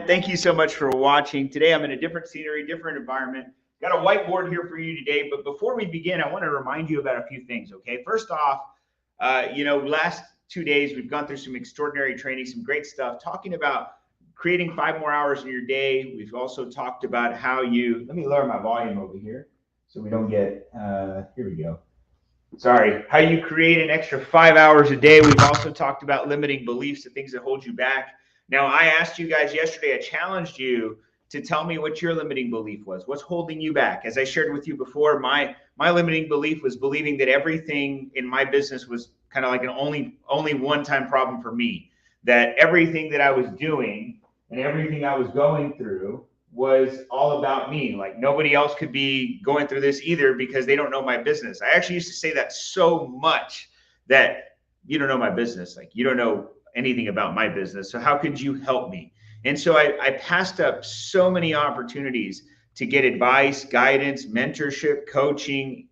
Thank you so much for watching. Today I'm in a different scenery, different environment. Got a whiteboard here for you today, but before we begin, I want to remind you about a few things, okay? First off, last 2 days we've gone through some extraordinary training, some great stuff, talking about creating 5 more hours in your day. We've also talked about how let me lower my volume over here so we don't get, here we go. Sorry, how you create an extra 5 hours a day. We've also talked about limiting beliefs, the things that hold you back. Now, I asked you guys yesterday, I challenged you to tell me what your limiting belief was. What's holding you back? As I shared with you before, my limiting belief was believing that everything in my business was kind of like an only one-time problem for me. That everything that I was doing and everything I was going through was all about me. Like nobody else could be going through this either because they don't know my business. I actually used to say that so much that you don't know my business. Like you don't know anything about my business. So how could you help me? And so I passed up so many opportunities to get advice, guidance, mentorship, coaching,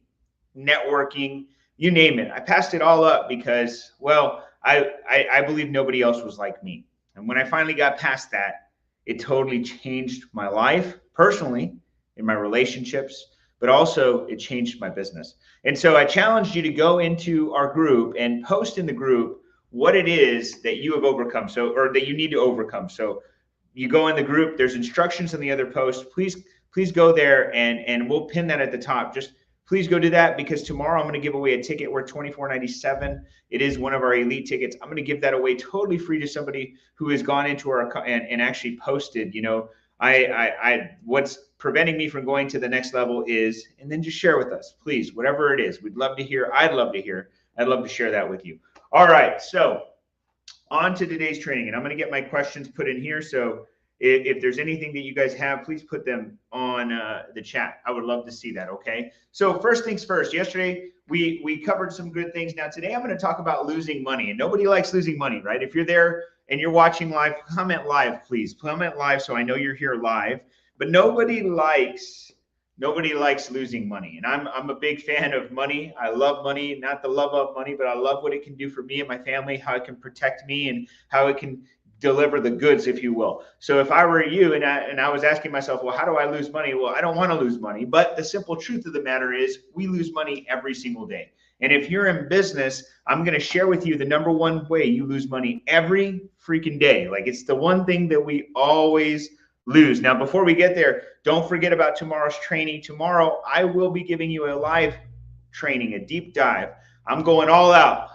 networking, you name it. I passed it all up because, well, I believe nobody else was like me. And when I finally got past that, it totally changed my life personally, in my relationships, but also it changed my business. And so I challenged you to go into our group and post in the group what it is that you have overcome, or that you need to overcome. So you go in the group, there's instructions in the other post. Please go there, and we'll pin that at the top. Just please go do that, because tomorrow I'm going to give away a ticket worth $24.97. It is one of our elite tickets. I'm going to give that away totally free to somebody who has gone into our and actually posted, I what's preventing me from going to the next level is, and then just share with us, please, whatever it is. We'd love to hear. I'd love to hear. I'd love to share that with you. All right, so on to today's training, and I'm going to get my questions put in here. So if there's anything that you guys have, please put them on the chat. I would love to see that. Okay. So first things first. Yesterday we covered some good things. Now today I'm going to talk about losing money, and nobody likes losing money, right? If you're there and you're watching live, comment live, please. Comment live so I know you're here live. But nobody likes losing money, and I'm a big fan of money. I love money, not the love of money, but I love what it can do for me and my family, how it can protect me, and how it can deliver the goods, if you will. So if I were you and I was asking myself, well, how do I lose money? Well, I don't want to lose money, but the simple truth of the matter is we lose money every single day. And if you're in business, I'm going to share with you the number one way you lose money every freaking day. Like it's the one thing that we always lose. Now, before we get there, don't forget about tomorrow's training. Tomorrow, I will be giving you a live training, a deep dive. I'm going all out.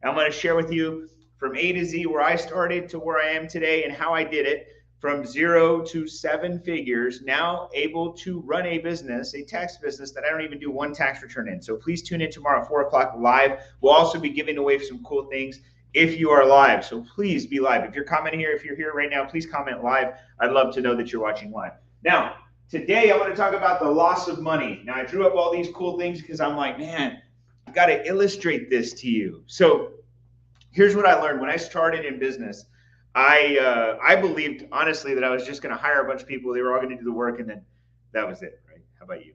I'm going to share with you from A to Z, where I started to where I am today and how I did it from 0 to 7 figures, now able to run a business, a tax business that I don't even do one tax return in. So please tune in tomorrow at 4 o'clock live. We'll also be giving away some cool things if you are live. So please be live. If you're commenting here, if you're here right now, please comment live. I'd love to know that you're watching live. Now, today I want to talk about the loss of money. Now, I drew up all these cool things because I'm like, man, I got to illustrate this to you. So here's what I learned when I started in business. I believed honestly that I was just going to hire a bunch of people. They were all going to do the work, and then that was it, right? How about you?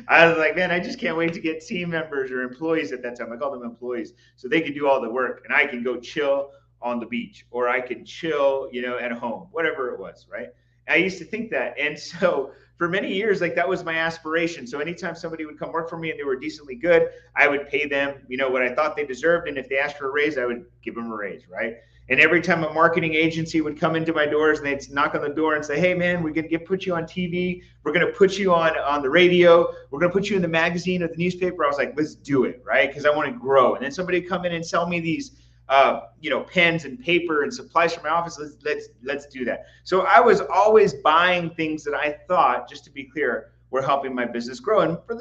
I was like, man, I just can't wait to get team members or employees at that time. I call them employees, so they can do all the work, and I can go chill on the beach, or I can chill, at home, whatever it was, right? I used to think that, and so for many years, like that was my aspiration. So anytime somebody would come work for me and they were decently good, I would pay them, what I thought they deserved, and if they asked for a raise, I would give them a raise, right? And every time a marketing agency would come into my doors and they'd knock on the door and say, hey, man, we're going to put you on TV. We're going to put you on the radio. We're going to put you in the magazine or the newspaper. I was like, let's do it, right? Because I want to grow. And then somebody would come in and sell me these, pens and paper and supplies for my office. Let's do that. So I was always buying things that I thought, just to be clear, were helping my business grow. And for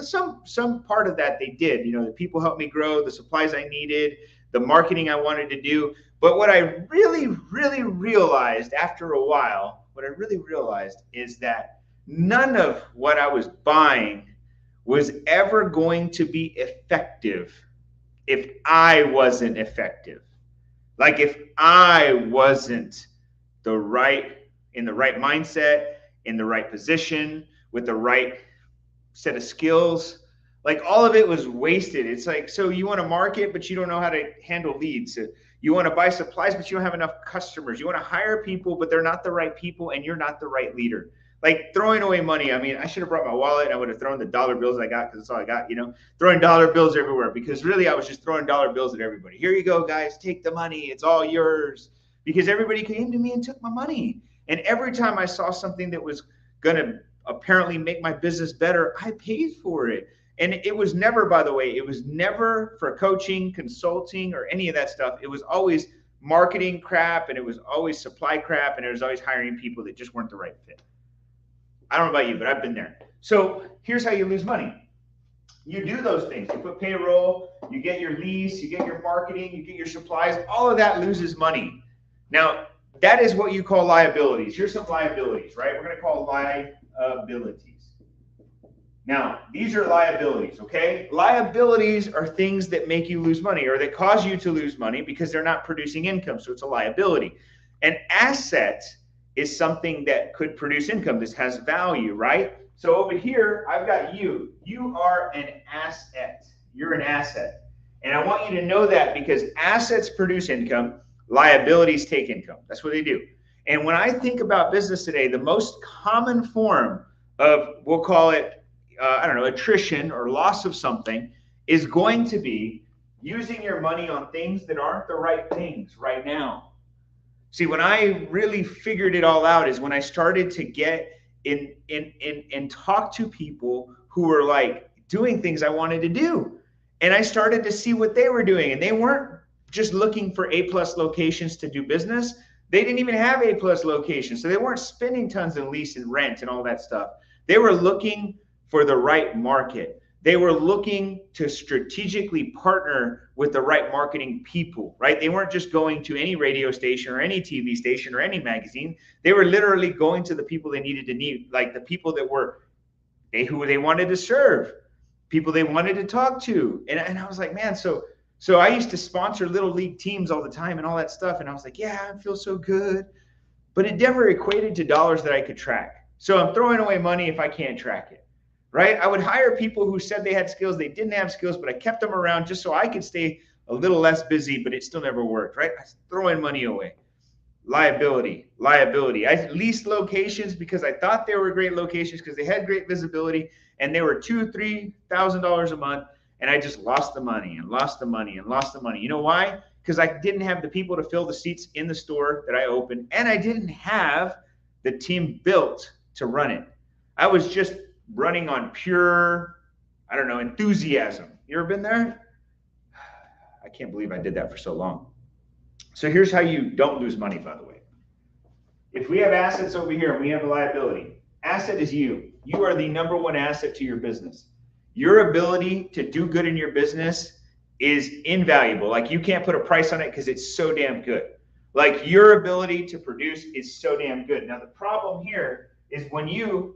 some part of that, they did. The people helped me grow, the supplies I needed, the marketing I wanted to do. But what I really, really realized after a while, is that none of what I was buying was ever going to be effective if I wasn't effective. Like if I wasn't in the right mindset, in the right position, with the right set of skills, Like all of it was wasted. It's like, so you want to market, but you don't know how to handle leads. You want to buy supplies, but you don't have enough customers. You want to hire people, but they're not the right people, and you're not the right leader. Like throwing away money. I mean, I should have brought my wallet and I would have thrown the dollar bills I got because that's all I got, throwing dollar bills everywhere because really I was just throwing dollar bills at everybody. Here you go, guys, take the money. It's all yours. Because everybody came to me and took my money. And every time I saw something that was going to apparently make my business better, I paid for it. And it was never, by the way, it was never for coaching, consulting, or any of that stuff. It was always marketing crap, and it was always supply crap, and it was always hiring people that just weren't the right fit. I don't know about you, but I've been there. So here's how you lose money. You do those things. You put payroll, you get your lease, you get your marketing, you get your supplies. All of that loses money. Now, that is what you call liabilities. Here's some liabilities, right? We're going to call liabilities. Now, these are liabilities, okay? Liabilities are things that make you lose money or that cause you to lose money because they're not producing income, so it's a liability. An asset is something that could produce income. This has value, right? So over here, I've got you. You are an asset. You're an asset. And I want you to know that because assets produce income, liabilities take income. That's what they do. And when I think about business today, the most common form of, we'll call it, attrition or loss of something is going to be using your money on things that aren't the right things right now. See, when I really figured it all out is when I started to get in and talk to people who were like doing things I wanted to do. And I started to see what they were doing. And they weren't just looking for A+ locations to do business. They didn't even have A+ locations. So they weren't spending tons in lease and rent and all that stuff. They were looking for the right market. They were looking to strategically partner with the right marketing people, right? They weren't just going to any radio station or any TV station or any magazine. They were literally going to the people they needed to need, like the people that were who they wanted to serve, people they wanted to talk to. And I was like, man, so I used to sponsor little league teams all the time and all that stuff. And I was like, yeah, I feel so good. But it never equated to dollars that I could track. So I'm throwing away money if I can't track it. Right? I would hire people who said they had skills. They didn't have skills, but I kept them around just so I could stay a little less busy, but it still never worked, right? I was throwing money away. Liability. I leased locations because I thought they were great locations because they had great visibility and they were $2,000, $3,000 a month. And I just lost the money and lost the money and lost the money. You know why? Because I didn't have the people to fill the seats in the store that I opened, and I didn't have the team built to run it. I was just running on pure, enthusiasm. You ever been there? I can't believe I did that for so long. So here's how you don't lose money, by the way. If we have assets over here and we have a liability, asset is you. You are the number one asset to your business. Your ability to do good in your business is invaluable. Like you can't put a price on it because it's so damn good. Like your ability to produce is so damn good. Now the problem here is when you,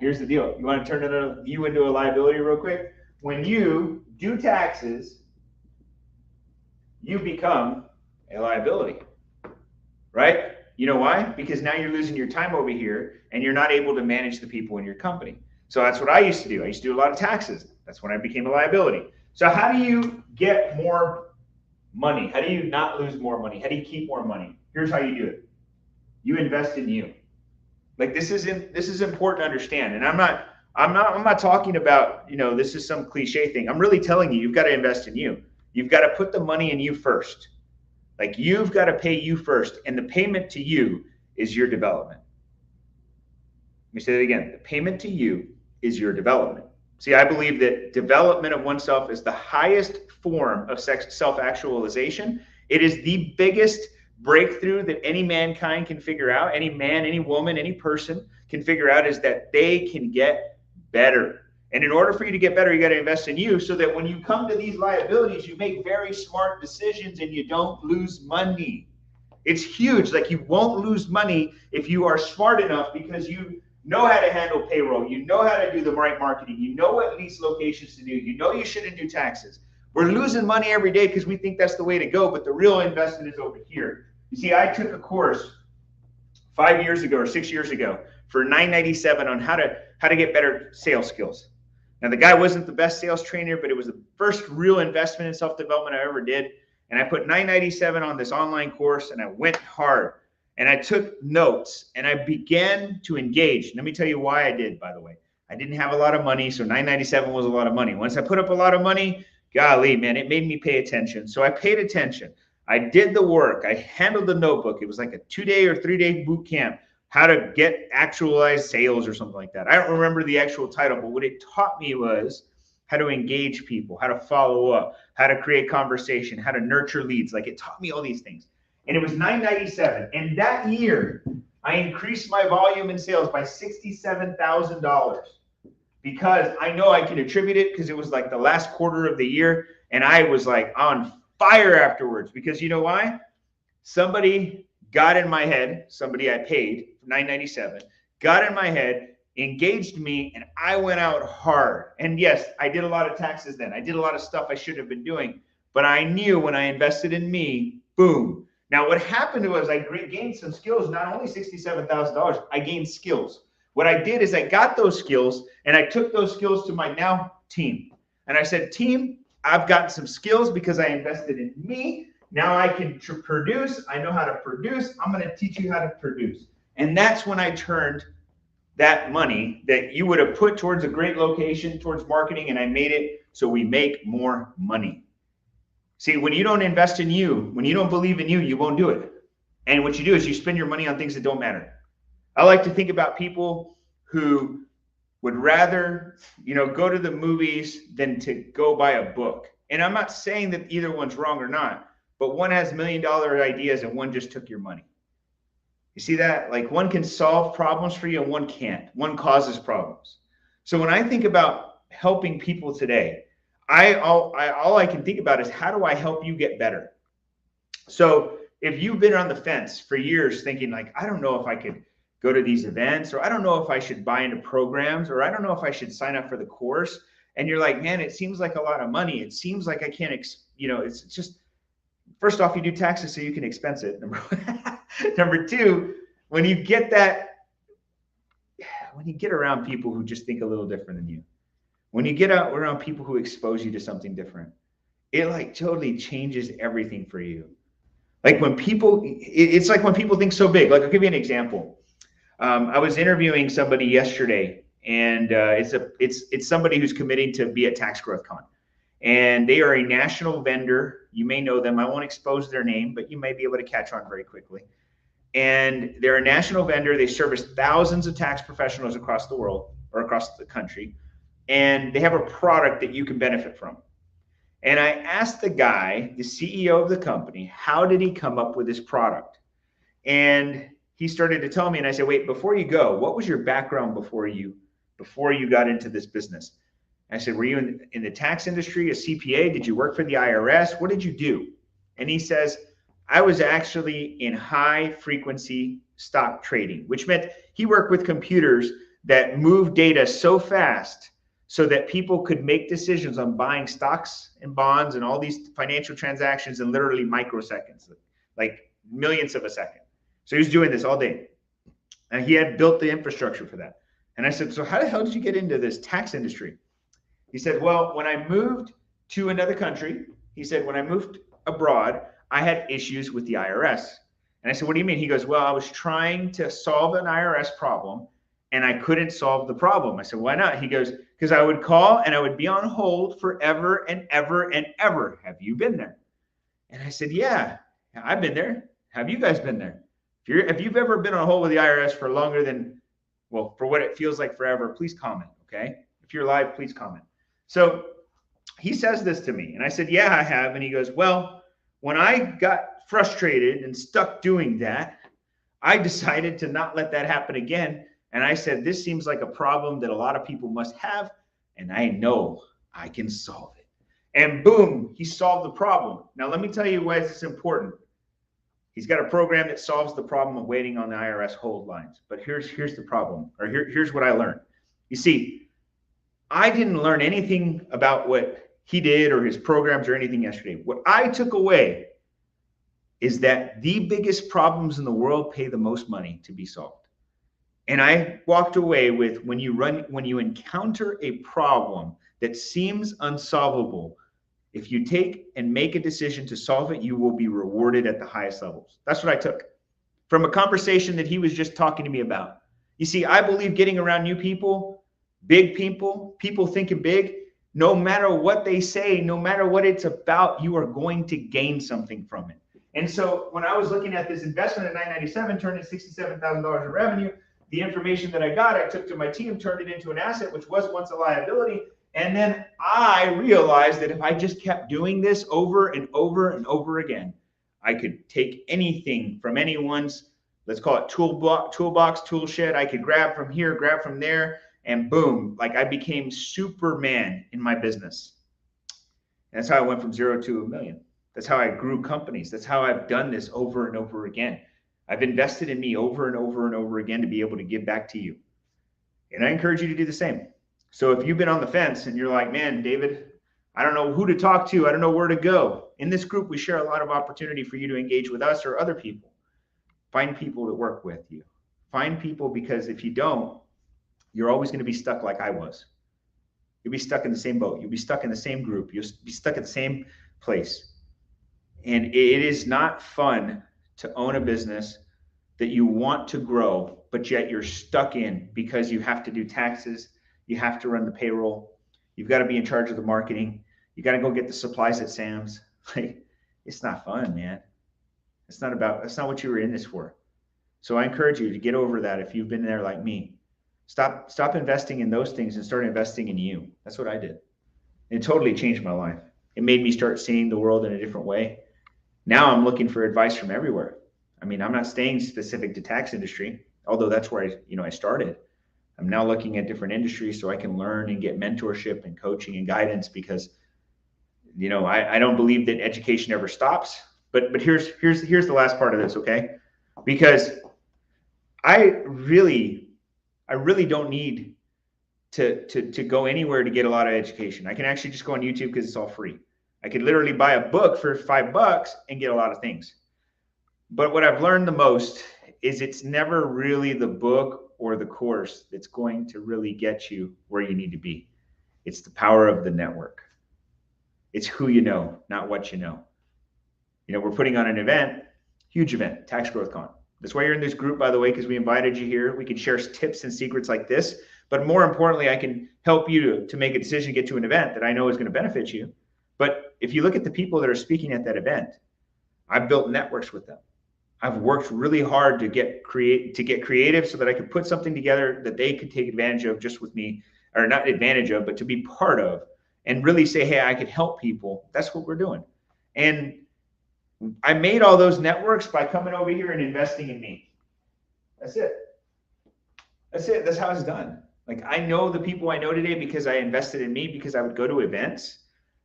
here's the deal. You want to turn you into a liability real quick? When you do taxes, you become a liability, right? You know why? Because now you're losing your time over here and you're not able to manage the people in your company. So that's what I used to do. I used to do a lot of taxes. That's when I became a liability. So how do you get more money? How do you not lose more money? How do you keep more money? Here's how you do it. You invest in you. Like this is important to understand. And I'm not talking about, this is some cliche thing. I'm really telling you, you've got to invest in you. You've got to put the money in you first. Like you've got to pay you first. And the payment to you is your development. Let me say that again. The payment to you is your development. See, I believe that development of oneself is the highest form of self-actualization. It is the biggest breakthrough that any mankind can figure out, any man, any woman, any person can figure out, is that they can get better. And in order for you to get better, you got to invest in you so that when you come to these liabilities, you make very smart decisions and you don't lose money. It's huge. Like you won't lose money if you are smart enough because you know how to handle payroll. You know how to do the right marketing. You know what lease locations to do. You know you shouldn't do taxes. We're losing money every day because we think that's the way to go, but the real investment is over here. You see, I took a course 5 years ago or 6 years ago for $9.97 on how to get better sales skills. Now, the guy wasn't the best sales trainer, but it was the first real investment in self-development I ever did. And I put $997 on this online course, and I went hard. And I took notes, and I began to engage. Let me tell you why I did, by the way. I didn't have a lot of money, so $997 was a lot of money. Once I put up a lot of money, golly, man, it made me pay attention. So I paid attention. I did the work. I handled the notebook. It was like a 2-day or 3-day boot camp, how to get actualized sales or something like that. I don't remember the actual title, but what it taught me was how to engage people, how to follow up, how to create conversation, how to nurture leads. Like, it taught me all these things. And it was $997. And that year, I increased my volume in sales by $67,000 because I know I can attribute it because it was like the last quarter of the year. And I was like on fire afterwards because you know why? Somebody got in my head, somebody I paid $997, got in my head, engaged me, and I went out hard. And yes, I did a lot of taxes then. I did a lot of stuff I shouldn't have been doing, but I knew when I invested in me, boom. Now, what happened was I gained some skills, not only $67,000, I gained skills. What I did is I got those skills and I took those skills to my now team. And I said, team, I've gotten some skills because I invested in me. Now I can produce. I know how to produce. I'm going to teach you how to produce. And that's when I turned that money that you would have put towards a great location, towards marketing, and I made it so we make more money. See, when you don't invest in you, when you don't believe in you, you won't do it. And what you do is you spend your money on things that don't matter. I like to think about people who would rather, go to the movies than to go buy a book. And I'm not saying that either one's wrong or not, but one has $1 million ideas and one just took your money. You see that? Like, one can solve problems for you and one can't. One causes problems. So when I think about helping people today, all I can think about is how do I help you get better? So if you've been on the fence for years thinking like, I don't know if I could go to these events, or I don't know if I should buy into programs, or I don't know if I should sign up for the course. And you're like, man, it seems like a lot of money. It seems like I can't, it's just, first off, you do taxes so you can expense it. Number two, when you get around people who just think a little different than you, when you get out around people who expose you to something different, it like totally changes everything for you. Like when people, it's like when people think so big. Like, I'll give you an example. I was interviewing somebody yesterday, and it's somebody who's committing to be at Tax Growth Con, and they are a national vendor. You may know them. I won't expose their name, but you may be able to catch on very quickly. And they're a national vendor. They service thousands of tax professionals across the world or across the country, and they have a product that you can benefit from. And I asked the guy, the CEO of the company, how did he come up with this product? And he started to tell me, and I said, wait, before you go, what was your background before you got into this business? And I said, were you in the tax industry, a CPA? Did you work for the IRS? What did you do? And he says, I was actually in high frequency stock trading, which meant he worked with computers that moved data so fast so that people could make decisions on buying stocks and bonds and all these financial transactions in literally microseconds, like millionths of a second. So he was doing this all day, and he had built the infrastructure for that. And I said, so how the hell did you get into this tax industry? He said, well, when I moved to another country, he said, when I moved abroad, I had issues with the IRS. And I said, what do you mean? He goes, well, I was trying to solve an IRS problem and I couldn't solve the problem. I said, why not? He goes, because I would call and I would be on hold forever and ever and ever. Have you been there? And I said, yeah, I've been there. Have you guys been there? If you've ever been on hold with the IRS for longer than, well, for what it feels like forever, please comment, okay? If you're live, please comment. So he says this to me, and I said, yeah, I have. And he goes, well, when I got frustrated and stuck doing that, I decided to not let that happen again. And I said, this seems like a problem that a lot of people must have, and I know I can solve it. And boom, he solved the problem. Now, let me tell you why it's important. He's got a program that solves the problem of waiting on the IRS hold lines. But here's the problem, or here's what I learned. You see, I didn't learn anything about what he did or his programs or anything yesterday. What I took away is that the biggest problems in the world pay the most money to be solved. And I walked away with, when you encounter a problem that seems unsolvable, if you take and make a decision to solve it, you will be rewarded at the highest levels. That's what I took from a conversation that he was just talking to me about. You see, I believe getting around new people, big people, people thinking big, no matter what they say, no matter what it's about, you are going to gain something from it. And so when I was looking at this investment at 997, turning $67,000 in revenue, the information that I got, I took to my team, turned it into an asset, which was once a liability. And then I realized that if I just kept doing this over and over and over again, I could take anything from anyone's, let's call it toolbox, tool shed. I could grab from here, grab from there, and boom, like I became Superman in my business. And that's how I went from 0 to 1 million. That's how I grew companies. That's how I've done this over and over again. I've invested in me over and over and over again to be able to give back to you. And I encourage you to do the same. So if you've been on the fence and you're like, man, David, I don't know who to talk to, I don't know where to go. In this group, we share a lot of opportunity for you to engage with us or other people. Find people to work with you. Find people, because if you don't, you're always going to be stuck like I was. You'll be stuck in the same boat. You'll be stuck in the same group. You'll be stuck at the same place. And it is not fun to own a business that you want to grow, but yet you're stuck in because you have to do taxes. You have to run the payroll. You've got to be in charge of the marketing. You got to go get the supplies at Sam's. Like, it's not fun, man. That's not what you were in this for. So I encourage you to get over that. If you've been there like me, stop investing in those things and start investing in you. That's what I did. It totally changed my life. It made me start seeing the world in a different way. Now I'm looking for advice from everywhere. I mean, I'm not staying specific to tax industry, although that's where I started. I'm now looking at different industries so I can learn and get mentorship and coaching and guidance, because, I don't believe that education ever stops. But here's the last part of this, okay? Because I really don't need to go anywhere to get a lot of education. I can actually just go on YouTube because it's all free. I could literally buy a book for $5 and get a lot of things. But what I've learned the most is it's never really the book or the course that's going to really get you where you need to be. It's the power of the network. It's who you know, not what you know. We're putting on an event, huge event, Tax Growth Con. That's why you're in this group, by the way, because we invited you here. We can share tips and secrets like this. But more importantly, I can help you to make a decision to get to an event that I know is going to benefit you. But if you look at the people that are speaking at that event, I've built networks with them. I've worked really hard to get creative so that I could put something together that they could take advantage of just with me, or not advantage of, but to be part of, and really say, hey, I could help people. That's what we're doing. And I made all those networks by coming over here and investing in me. That's it. That's how it's done. Like, I know the people I know today because I invested in me, because I would go to events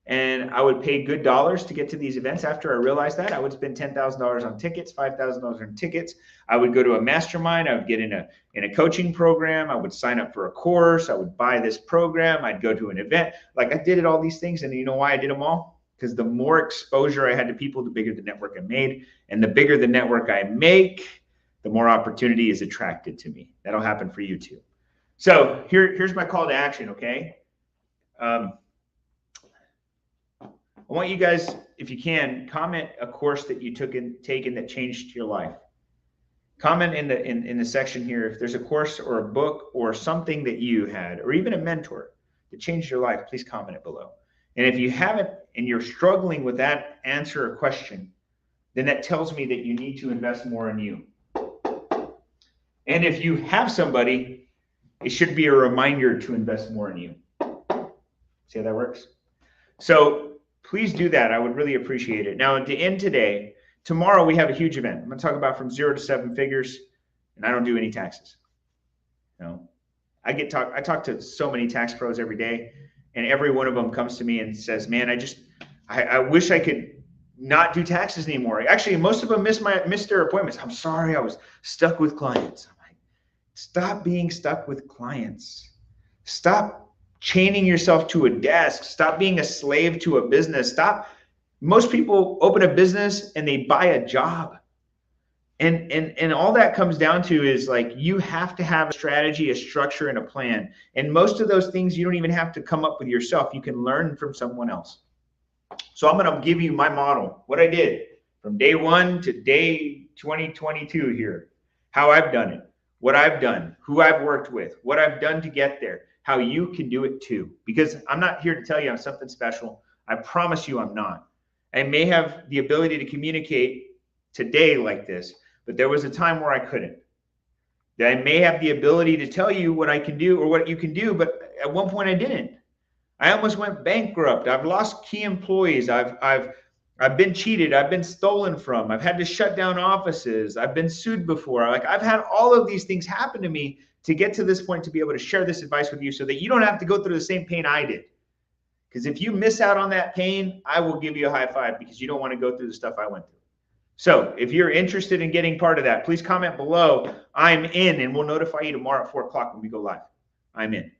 and I would pay good dollars to get to these events. After I realized that, I would spend $10,000 on tickets, $5,000 on tickets. I would go to a mastermind. I would get in a coaching program. I would sign up for a course. I would buy this program. I'd go to an event. Like, I did all these things. And you know why I did them all? Because the more exposure I had to people, the bigger the network I made. And the bigger the network I make, the more opportunity is attracted to me. That'll happen for you too. So here's my call to action, okay? I want you guys, if you can, comment a course that you taken that changed your life. Comment in the section here if there's a course or a book or something that you had, or even a mentor that changed your life. Please comment it below. And if you haven't, and you're struggling with that answer or question, then that tells me that you need to invest more in you. And if you have somebody, it should be a reminder to invest more in you. See how that works? So please do that. I would really appreciate it. Now, to end today, tomorrow we have a huge event. I'm going to talk about from 0 to 7 figures, and I don't do any taxes. I talk to so many tax pros every day, and every one of them comes to me and says, man, I wish I could not do taxes anymore. Actually, most of them miss their appointments. I'm sorry, I was stuck with clients. I'm like, stop being stuck with clients. Stop chaining yourself to a desk. Stop being a slave to a business. Most people open a business and they buy a job. And all that comes down to is like, you have to have a strategy, a structure, and a plan. And most of those things you don't even have to come up with yourself. You can learn from someone else. So I'm going to give you my model, what I did from day 1 to day 2022 here, how I've done it, what I've done, who I've worked with, what I've done to get there, how you can do it too. Because I'm not here to tell you I'm something special. I promise you I'm not. I may have the ability to communicate today like this, but there was a time where I couldn't. That I may have the ability to tell you what I can do or what you can do, but at one point I didn't. I almost went bankrupt. I've lost key employees. I've been cheated. I've been stolen from. I've had to shut down offices. I've been sued before. Like, I've had all of these things happen to me to get to this point, to be able to share this advice with you so that you don't have to go through the same pain I did. Because if you miss out on that pain, I will give you a high five, because you don't want to go through the stuff I went through. So if you're interested in getting part of that, please comment below, I'm in, and we'll notify you tomorrow at 4 o'clock when we go live. I'm in.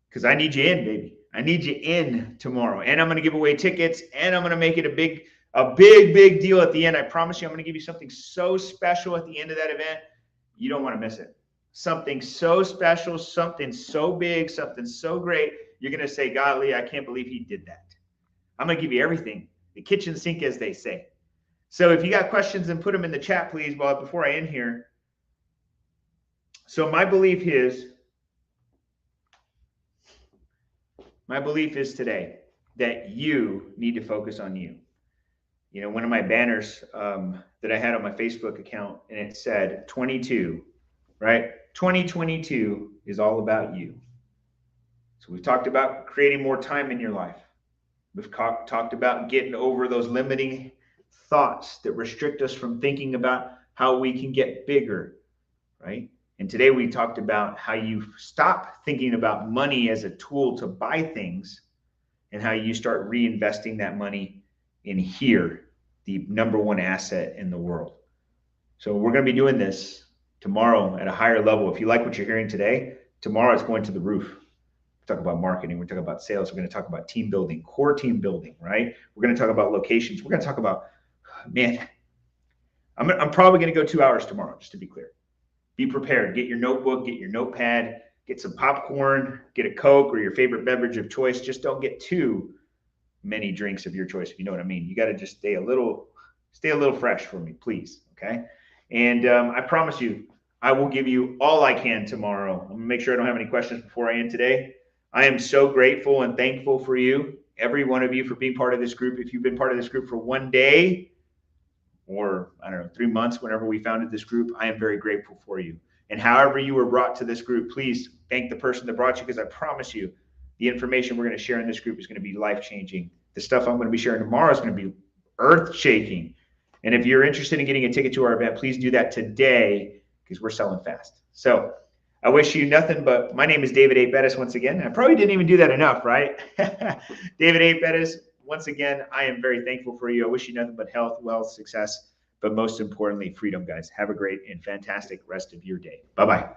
Because I need you in, baby. I need you in tomorrow. And I'm going to give away tickets, and I'm going to make it a big deal at the end. I promise you, I'm going to give you something so special at the end of that event. You don't want to miss it. Something so special, something so big, something so great. You're going to say, golly, I can't believe he did that. I'm going to give you everything. The kitchen sink, as they say. So if you got questions, then put them in the chat, please, before I end here. So my belief is today that you need to focus on you. You know, one of my banners that I had on my Facebook account, and it said 22, right? 2022 is all about you. So we've talked about creating more time in your life. We've talked about getting over those limiting thoughts that restrict us from thinking about how we can get bigger, right? And today we talked about how you stop thinking about money as a tool to buy things, and how you start reinvesting that money in here, the #1 asset in the world. So we're going to be doing this tomorrow at a higher level. If you like what you're hearing today, tomorrow it's going to the roof. We're talking about marketing. We're talking about sales. We're going to talk about team building, core team building, right? We're going to talk about locations. We're going to talk about, man, I'm probably going to go 2 hours tomorrow, just to be clear. Be prepared. Get your notebook, get your notepad, get some popcorn, get a Coke or your favorite beverage of choice. Just don't get too many drinks of your choice, if you know what I mean. You got to just stay a little fresh for me, please. Okay. And I promise you, I will give you all I can tomorrow. I'm going to make sure I don't have any questions before I end today. I am so grateful and thankful for you, every one of you, for being part of this group. If you've been part of this group for 1 day, or I don't know, 3 months, whenever we founded this group, I am very grateful for you. And however you were brought to this group, please thank the person that brought you, because I promise you, the information we're going to share in this group is going to be life-changing. The stuff I'm going to be sharing tomorrow is going to be earth-shaking. And if you're interested in getting a ticket to our event, please do that today, because we're selling fast. So I wish you nothing but, my name is David A. Bettis once again. I probably didn't even do that enough, right? David A. Bettis. Once again, I am very thankful for you. I wish you nothing but health, wealth, success, but most importantly, freedom, guys. Have a great and fantastic rest of your day. Bye-bye.